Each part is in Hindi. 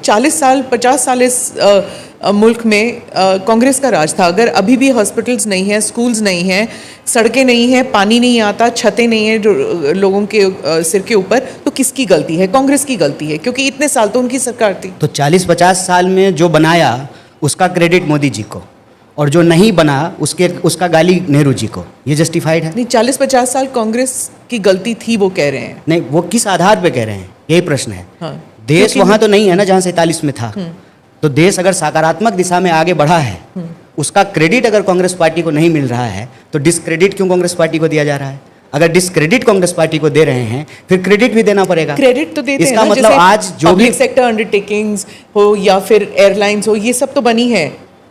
40 साल 50 साल इस मुल्क में कांग्रेस का राज था। अगर अभी भी हॉस्पिटल्स नहीं हैं, स्कूल्स नहीं हैं, सड़कें नहीं हैं, पानी नहीं आता, छतें नहीं हैं जो लोगों के सिर के ऊपर, तो किसकी गलती है? कांग्रेस की गलती है, क्योंकि इतने साल तो उनकी सरकार थी। तो 40-50 साल में जो बनाया उसका क्रेडिट मोदी जी को, और जो नहीं बना उसका गाली नेहरू जी को। ये जस्टिफाइड है? नहीं, 40-50 साल कांग्रेस की गलती थी, वो कह रहे हैं। नहीं, वो किस आधार पे कह रहे हैं, यही प्रश्न है। हाँ, देश वहां तो नहीं है ना जहां 47 में था। तो देश अगर सकारात्मक दिशा में आगे बढ़ा है, उसका क्रेडिट अगर कांग्रेस पार्टी को नहीं मिल रहा है, तो डिस्क्रेडिट क्यों कांग्रेस पार्टी को दिया जा रहा है? अगर डिस्क्रेडिट कांग्रेस पार्टी को दे रहे हैं, फिर क्रेडिट भी देना पड़ेगा। क्रेडिट तो देते हैं इसका ना, मतलब आज जो भी पब्लिक सेक्टर अंडरटेकिंग्स हो या फिर एयरलाइंस हो, ये सब तो बनी है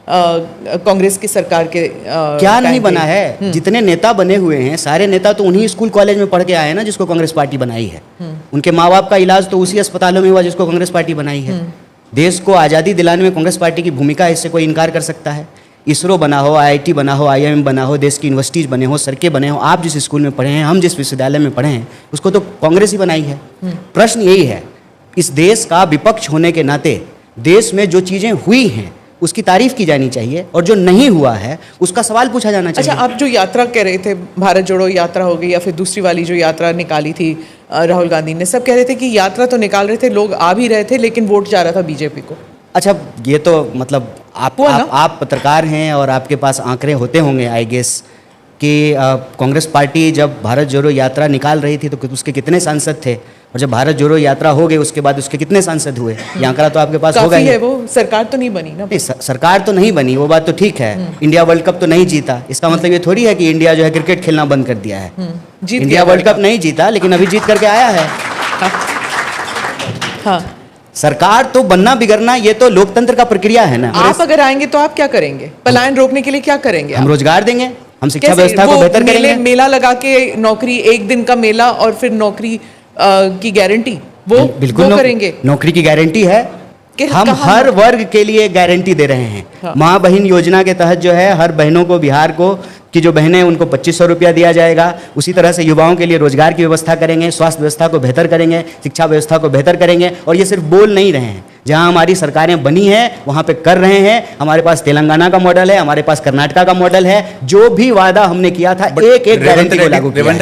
कांग्रेस की सरकार के क्या नहीं बना है? जितने नेता बने हुए हैं सारे नेता तो उन्हीं स्कूल कॉलेज में पढ़ के आए हैं ना, जिसको कांग्रेस पार्टी बनाई है। उनके माँ बाप का इलाज तो उसी अस्पतालों में हुआ जिसको कांग्रेस पार्टी बनाई है। देश को आज़ादी दिलाने में कांग्रेस पार्टी की भूमिका है, इससे कोई इनकार कर सकता है? इसरो बना हो, IIT बना हो, IIM बना हो, देश की यूनिवर्सिटीज़ बने हो, सड़कें बने हो, आप जिस स्कूल में पढ़े हैं, हम जिस विश्वविद्यालय में पढ़े हैं, उसको तो कांग्रेस ही बनाई है। प्रश्न यही है, इस देश का विपक्ष होने के नाते देश में जो चीज़ें हुई हैं उसकी तारीफ की जानी चाहिए, और जो नहीं हुआ है उसका सवाल पूछा जाना चाहिए। अच्छा, आप जो यात्रा कह रहे थे, भारत जोड़ो यात्रा हो गई, या फिर दूसरी वाली जो यात्रा निकाली थी राहुल गांधी ने, सब कह रहे थे कि यात्रा तो निकाल रहे थे, लोग आ भी रहे थे, लेकिन वोट जा रहा था बीजेपी को। अच्छा, ये तो मतलब आप पत्रकार हैं और आपके पास आंकड़े होते होंगे, आई गेस, कि कांग्रेस पार्टी जब भारत जोड़ो यात्रा निकाल रही थी तो उसके कितने सांसद थे, और जब भारत जोड़ो यात्रा हो गई उसके बाद उसके कितने सांसद हुए? ये आंकड़ा तो आपके पास होगा ही। है, वो सरकार तो नहीं बनी ना। सरकार तो नहीं बनी, वो बात तो ठीक है। इंडिया वर्ल्ड कप तो नहीं जीता, इसका मतलब ये थोड़ी है कि इंडिया जो है क्रिकेट खेलना बंद कर दिया है। इंडिया वर्ल्ड कप नहीं जीता, लेकिन अभी जीत करके आया है। हाँ, सरकार तो बनना बिगड़ना ये तो लोकतंत्र का प्रक्रिया है ना। आप अगर आएंगे तो आप क्या करेंगे? पलायन रोकने के लिए क्या करेंगे? हम रोजगार देंगे, हम शिक्षा व्यवस्था को बेहतर करेंगे। मेला लगा के नौकरी, एक दिन का मेला और फिर नौकरी की गारंटी, वो बिल्कुल करेंगे। नौकरी की गारंटी है, हम हर वर्ग के लिए गारंटी दे रहे हैं। हाँ। माँ बहन योजना के तहत जो है हर बहनों को, बिहार को की जो बहनें उनको 2500 रुपया दिया जाएगा। उसी तरह से युवाओं के लिए रोजगार की व्यवस्था करेंगे, स्वास्थ्य व्यवस्था को बेहतर करेंगे, शिक्षा व्यवस्था को बेहतर करेंगे। और ये सिर्फ बोल नहीं रहे हैं, जहां हमारी सरकारें बनी हैं वहां पे कर रहे हैं। हमारे पास तेलंगाना का मॉडल है, हमारे पास कर्नाटका का मॉडल है। जो भी वादा हमने किया था एक एक गारंटी को लागू किया है।